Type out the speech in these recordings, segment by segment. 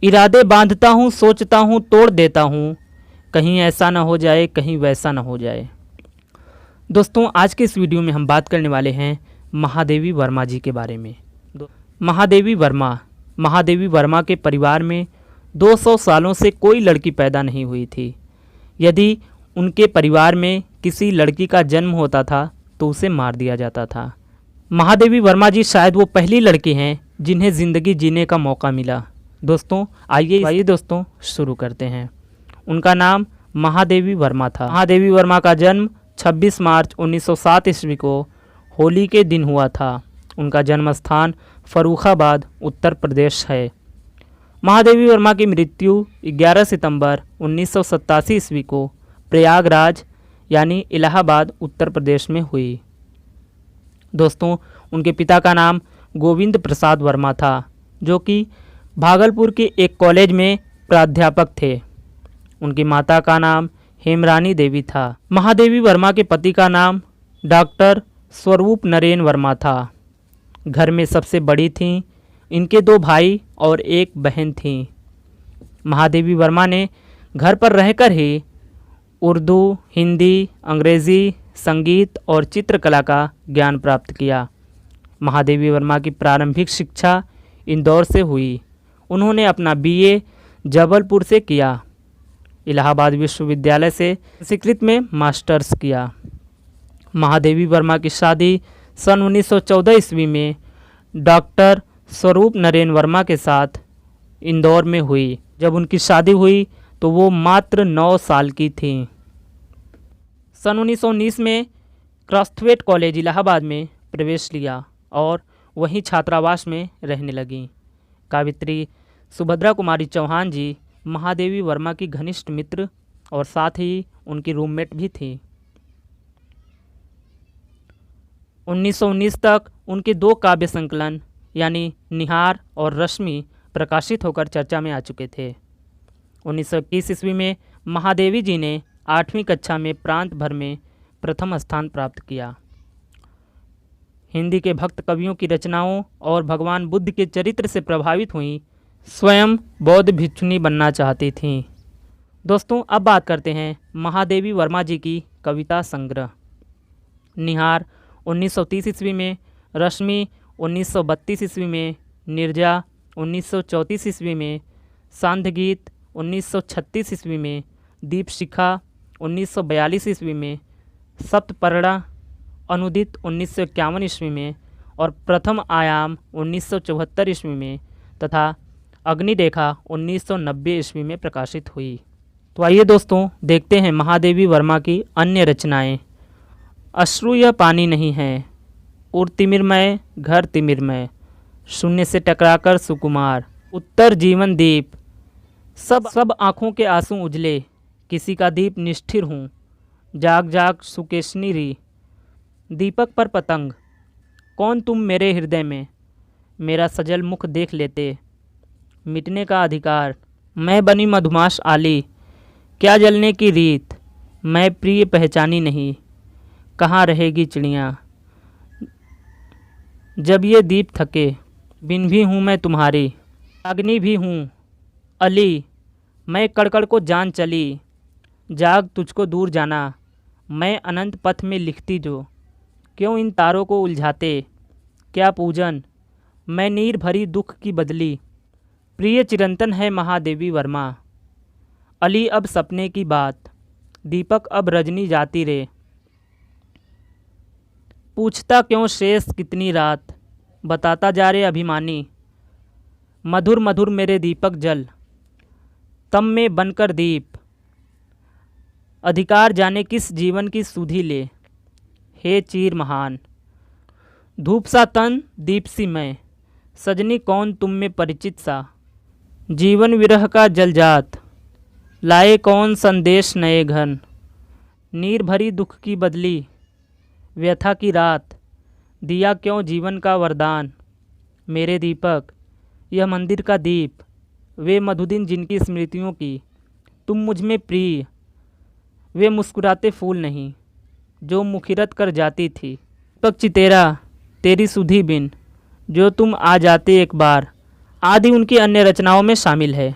इरादे बांधता हूँ, सोचता हूँ, तोड़ देता हूँ, कहीं ऐसा ना हो जाए, कहीं वैसा ना हो जाए। दोस्तों, आज के इस वीडियो में हम बात करने वाले हैं महादेवी वर्मा जी के बारे में। महादेवी वर्मा के परिवार में 200 सालों से कोई लड़की पैदा नहीं हुई थी। यदि उनके परिवार में किसी लड़की का जन्म होता था तो उसे मार दिया जाता था। महादेवी वर्मा जी शायद वो पहली लड़की हैं जिन्हें ज़िंदगी जीने का मौका मिला। दोस्तों, आइए दोस्तों शुरू करते हैं। उनका नाम महादेवी वर्मा था। महादेवी वर्मा का जन्म 26 मार्च 1907 ईस्वी को होली के दिन हुआ था। उनका जन्म स्थान फर्रुखाबाद, उत्तर प्रदेश है। महादेवी वर्मा की मृत्यु 11 सितंबर 1987 ईस्वी को प्रयागराज यानी इलाहाबाद, उत्तर प्रदेश में हुई। दोस्तों, उनके पिता का नाम गोविंद प्रसाद वर्मा था, जो कि भागलपुर के एक कॉलेज में प्राध्यापक थे। उनकी माता का नाम हेमरानी देवी था। महादेवी वर्मा के पति का नाम डॉक्टर स्वरूप नरेन वर्मा था। घर में सबसे बड़ी थीं। इनके 2 भाई और 1 बहन थीं। महादेवी वर्मा ने घर पर रहकर ही उर्दू, हिंदी, अंग्रेज़ी, संगीत और चित्रकला का ज्ञान प्राप्त किया। महादेवी वर्मा की प्रारंभिक शिक्षा इंदौर से हुई। उन्होंने अपना BA जबलपुर से किया। इलाहाबाद विश्वविद्यालय से संस्कृत में मास्टर्स किया। महादेवी वर्मा की शादी सन 1914 ईस्वी में डॉक्टर स्वरूप नरेन वर्मा के साथ इंदौर में हुई। जब उनकी शादी हुई तो वो मात्र 9 साल की थीं। सन 1919 में क्रॉस्थवेट कॉलेज इलाहाबाद में प्रवेश लिया और वहीं छात्रावास में रहने लगीं। कावित्री सुभद्रा कुमारी चौहान जी महादेवी वर्मा की घनिष्ठ मित्र और साथ ही उनकी रूममेट भी थी। 1919 तक उनके 2 काव्य संकलन यानी निहार और रश्मि प्रकाशित होकर चर्चा में आ चुके थे। 1921 ईस्वी में महादेवी जी ने 8वीं कक्षा में प्रांत भर में प्रथम स्थान प्राप्त किया। हिंदी के भक्त कवियों की रचनाओं और भगवान बुद्ध के चरित्र से प्रभावित हुई। स्वयं बौद्ध भिक्षुनी बनना चाहती थीं। दोस्तों, अब बात करते हैं महादेवी वर्मा जी की कविता संग्रह। निहार 1930 ईस्वी में, रश्मि 1932 ईस्वी में, निर्जा 1934 ईस्वी में, सांध्य-गीत 1936 ईस्वी में, दीपशिखा 1942 ईस्वी में, सप्तपर्णा अनुदित 1951 ईस्वी में और प्रथम आयाम 1974 ईस्वी में तथा अग्निरेखा 1990 ईस्वी में प्रकाशित हुई। तो आइए दोस्तों, देखते हैं महादेवी वर्मा की अन्य रचनाएं। अश्रु यह पानी नहीं है, उर तिमिरमय घर तिमिरमय, शून्य से टकराकर सुकुमार, उत्तर जीवन दीप, सब आँखों के आंसू उजले, किसी का दीप निष्ठिर हूँ, जाग जाग सुकेशनी री, दीपक पर पतंग, कौन तुम मेरे हृदय में, मेरा सजल मुख देख लेते, मिटने का अधिकार, मैं बनी मधुमाश आली, क्या जलने की रीत, मैं प्रिय पहचानी नहीं, कहाँ रहेगी चिड़िया, जब ये दीप थके, बिन भी हूँ मैं तुम्हारी, अग्नि भी हूँ अली, मैं कड़कड़ को जान चली, जाग तुझको दूर जाना, मैं अनंत पथ में लिखती जो, क्यों इन तारों को उलझाते, क्या पूजन, मैं नीर भरी दुख की बदली, प्रिय चिरंतन है महादेवी वर्मा, अली अब सपने की बात, दीपक अब रजनी जाती रे, पूछता क्यों शेष कितनी रात, बताता जा रे अभिमानी, मधुर मधुर मेरे दीपक जल, तम में बनकर दीप, अधिकार जाने किस जीवन की सुधि ले, हे चीर महान, धूप सा तन दीप सी मैं, सजनी कौन तुम में परिचित सा, जीवन विरह का जलजात, लाए कौन संदेश नए घन, नीर भरी दुख की बदली, व्यथा की रात, दिया क्यों जीवन का वरदान, मेरे दीपक, यह मंदिर का दीप, वे मधुदिन जिनकी स्मृतियों की, तुम मुझ में प्रिय, वे मुस्कुराते फूल नहीं, जो मुखिरत कर जाती थी, दीपक चितेरा तेरी सुधी बिन, जो तुम आ जाते एक बार, आदि उनकी अन्य रचनाओं में शामिल है।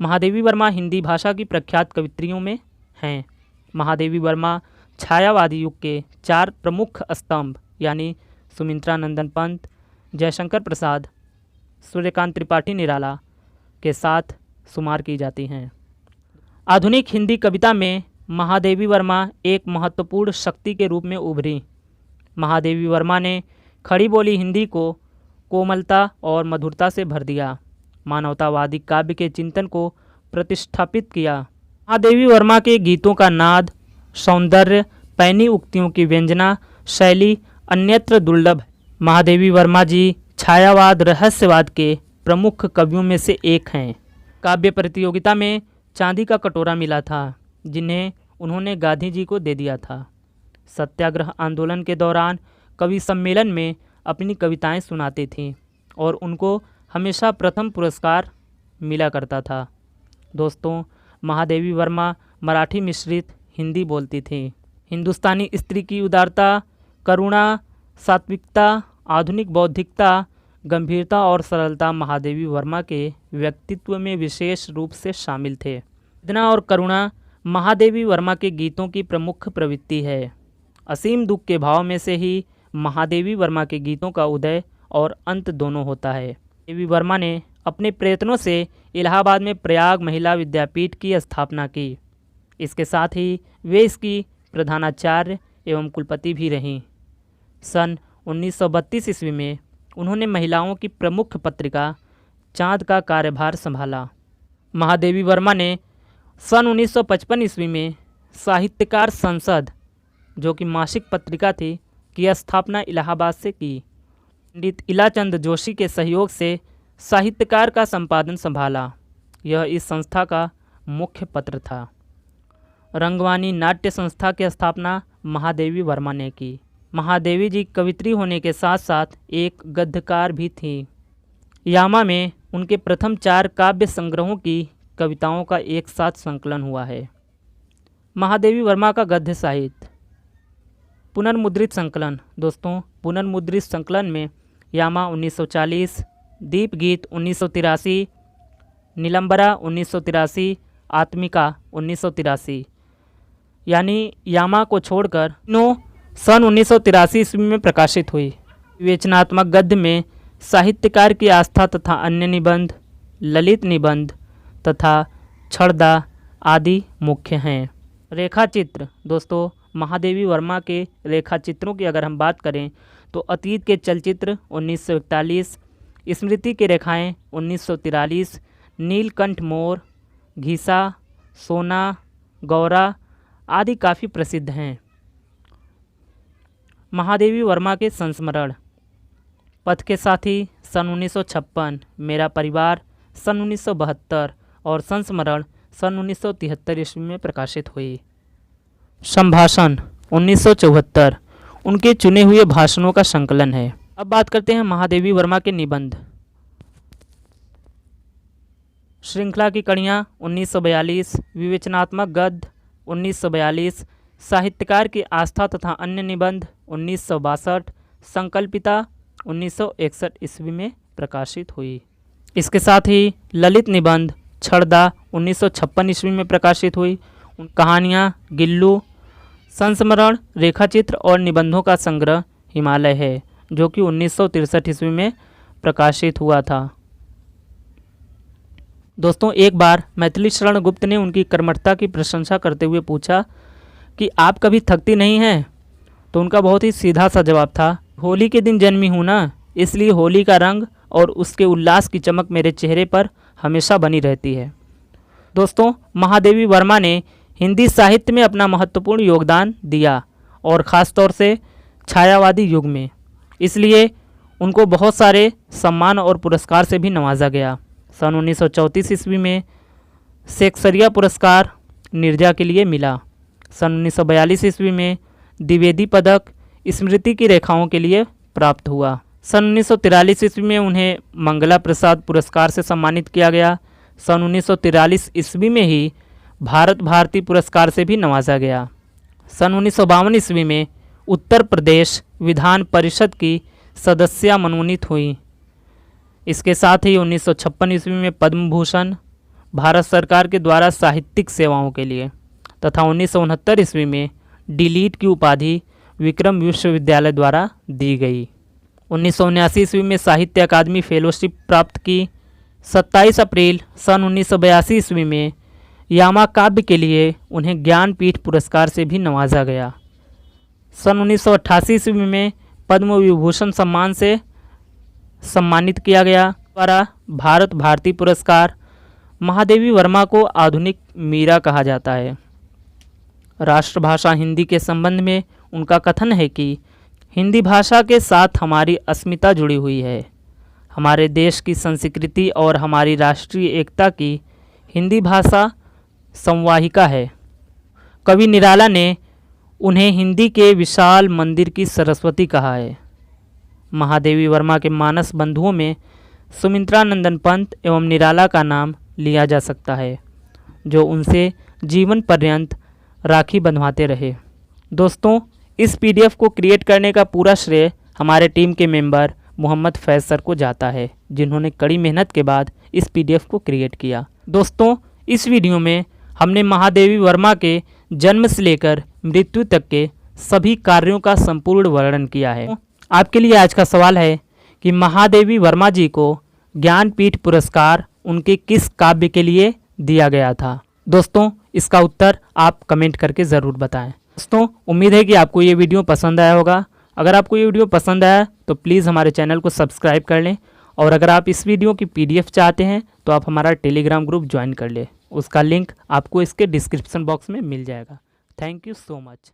महादेवी वर्मा हिंदी भाषा की प्रख्यात कवित्रियों में हैं। महादेवी वर्मा छायावादी युग के 4 प्रमुख स्तंभ यानी सुमित्रा नंदन पंत, जयशंकर प्रसाद, सूर्यकांत त्रिपाठी निराला के साथ शुमार की जाती हैं। आधुनिक हिंदी कविता में महादेवी वर्मा एक महत्वपूर्ण शक्ति के रूप में उभरी। महादेवी वर्मा ने खड़ी बोली हिंदी को कोमलता और मधुरता से भर दिया, मानवतावादी काव्य के चिंतन को प्रतिष्ठापित किया। महादेवी वर्मा के गीतों का नाद, सौंदर्य, पैनी उक्तियों की व्यंजना शैली अन्यत्र दुर्लभ है। महादेवी वर्मा जी छायावाद रहस्यवाद के प्रमुख कवियों में से एक हैं। काव्य प्रतियोगिता में चांदी का कटोरा मिला था, जिन्हें उन्होंने गांधी जी को दे दिया था। सत्याग्रह आंदोलन के दौरान कवि सम्मेलन में अपनी कविताएं सुनाती थीं और उनको हमेशा प्रथम पुरस्कार मिला करता था। दोस्तों, महादेवी वर्मा मराठी मिश्रित हिंदी बोलती थीं। हिंदुस्तानी स्त्री की उदारता, करुणा, सात्विकता, आधुनिक बौद्धिकता, गंभीरता और सरलता महादेवी वर्मा के व्यक्तित्व में विशेष रूप से शामिल थे। वेदना और करुणा महादेवी वर्मा के गीतों की प्रमुख प्रवृत्ति है। असीम दुख के भाव में से ही महादेवी वर्मा के गीतों का उदय और अंत दोनों होता है। देवी वर्मा ने अपने प्रयत्नों से इलाहाबाद में प्रयाग महिला विद्यापीठ की स्थापना की। इसके साथ ही वे इसकी प्रधानाचार्य एवं कुलपति भी रहीं। सन 1932 ईस्वी में उन्होंने महिलाओं की प्रमुख पत्रिका चाँद का कार्यभार संभाला। महादेवी वर्मा ने सन 1955 ईस्वी में साहित्यकार संसद, जो कि मासिक पत्रिका थी, की स्थापना इलाहाबाद से की। पंडित इलाचंद जोशी के सहयोग से साहित्यकार का संपादन संभाला। यह इस संस्था का मुख्य पत्र था। रंगवानी नाट्य संस्था की स्थापना महादेवी वर्मा ने की। महादेवी जी कवित्री होने के साथ साथ एक गद्यकार भी थीं। यामा में उनके प्रथम 4 काव्य संग्रहों की कविताओं का एक साथ संकलन हुआ है। महादेवी वर्मा का गद्य साहित्य पुनर्मुद्रित संकलन। दोस्तों, पुनर्मुद्रित संकलन में यामा 1940, दीप गीत 1983, नीलंबरा 1983, आत्मिका 1983 यानी यामा को छोड़कर तीनों सन 1983 ईस्वी में प्रकाशित हुई। विवेचनात्मक गद्य में साहित्यकार की आस्था तथा अन्य निबंध, ललित निबंध तथा छड़दा आदि मुख्य हैं। रेखाचित्र। दोस्तों, महादेवी वर्मा के रेखाचित्रों की अगर हम बात करें तो अतीत के चलचित्र 1941, स्मृति की रेखाएं 1943, नीलकंठ मोर, घीसा, सोना, गौरा आदि काफ़ी प्रसिद्ध हैं। महादेवी वर्मा के संस्मरण। पथ के साथी सन 1956, मेरा परिवार सन 1972 और संस्मरण सन 1973 ईस्वी में प्रकाशित हुई। संभाषण 1974 उनके चुने हुए भाषणों का संकलन है। अब बात करते हैं महादेवी वर्मा के निबंध। श्रृंखला की कड़ियाँ 1942, विवेचनात्मक गद्य 1942, साहित्यकार की आस्था तथा अन्य निबंध 1962, संकल्पिता 1961 ईस्वी में प्रकाशित हुई। इसके साथ ही ललित निबंध छड़दा 1956 ईस्वी में प्रकाशित हुई। कहानियाँ गिल्लू, संस्मरण, रेखाचित्र और निबंधों का संग्रह हिमालय है, जो कि 1963 ईस्वी में प्रकाशित हुआ था। दोस्तों, एक बार मैथिली शरण गुप्त ने उनकी कर्मठता की प्रशंसा करते हुए पूछा कि आप कभी थकती नहीं हैं? तो उनका बहुत ही सीधा सा जवाब था, होली के दिन जन्मी हूँ ना, इसलिए होली का रंग और उसके उल्लास की चमक मेरे चेहरे पर हमेशा बनी रहती है। दोस्तों, महादेवी वर्मा ने हिंदी साहित्य में अपना महत्वपूर्ण योगदान दिया और ख़ास तौर से छायावादी युग में, इसलिए उनको बहुत सारे सम्मान और पुरस्कार से भी नवाजा गया। सन 1934 ईस्वी में शेक्सपियर पुरस्कार नीरजा के लिए मिला। सन 1942 ईस्वी में द्विवेदी पदक स्मृति की रेखाओं के लिए प्राप्त हुआ। सन 1943 ईस्वी में उन्हें मंगला प्रसाद पुरस्कार से सम्मानित किया गया। सन 1943 ईस्वी में ही भारत भारती पुरस्कार से भी नवाजा गया। सन 1952 ईस्वी में उत्तर प्रदेश विधान परिषद की सदस्या मनोनीत हुई। इसके साथ ही 1956 ईस्वी में पद्म भूषण भारत सरकार के द्वारा साहित्यिक सेवाओं के लिए तथा 1969 ईस्वी में डीलिट की उपाधि विक्रम विश्वविद्यालय द्वारा दी गई। 1979 ईस्वी में साहित्य अकादमी फेलोशिप प्राप्त की। 27 अप्रैल सन 1982 ईस्वी में यामा काव्य के लिए उन्हें ज्ञानपीठ पुरस्कार से भी नवाजा गया। सन 1988 ईस्वी में पद्म विभूषण सम्मान से सम्मानित किया गया। द्वारा भारत भारती पुरस्कार। महादेवी वर्मा को आधुनिक मीरा कहा जाता है। राष्ट्रभाषा हिंदी के संबंध में उनका कथन है कि हिंदी भाषा के साथ हमारी अस्मिता जुड़ी हुई है। हमारे देश की संस्कृति और हमारी राष्ट्रीय एकता की हिंदी भाषा संवाहिका है। कवि निराला ने उन्हें हिंदी के विशाल मंदिर की सरस्वती कहा है। महादेवी वर्मा के मानस बंधुओं में सुमित्रा नंदन पंत एवं निराला का नाम लिया जा सकता है, जो उनसे जीवन पर्यंत राखी बंधवाते रहे। दोस्तों, इस पीडीएफ को क्रिएट करने का पूरा श्रेय हमारे टीम के मेंबर मोहम्मद फैज सर को जाता है, जिन्होंने कड़ी मेहनत के बाद इस पीडीएफ को क्रिएट किया। दोस्तों, इस वीडियो में हमने महादेवी वर्मा के जन्म से लेकर मृत्यु तक के सभी कार्यों का संपूर्ण वर्णन किया है। आपके लिए आज का सवाल है कि महादेवी वर्मा जी को ज्ञानपीठ पुरस्कार उनके किस काव्य के लिए दिया गया था? दोस्तों, इसका उत्तर आप कमेंट करके ज़रूर बताएं। दोस्तों, उम्मीद है कि आपको ये वीडियो पसंद आया होगा। अगर आपको ये वीडियो पसंद आया तो प्लीज़ हमारे चैनल को सब्सक्राइब कर लें, और अगर आप इस वीडियो की पीडीएफ चाहते हैं तो आप हमारा टेलीग्राम ग्रुप ज्वाइन कर लें। उसका लिंक आपको इसके डिस्क्रिप्शन बॉक्स में मिल जाएगा। Thank you so much.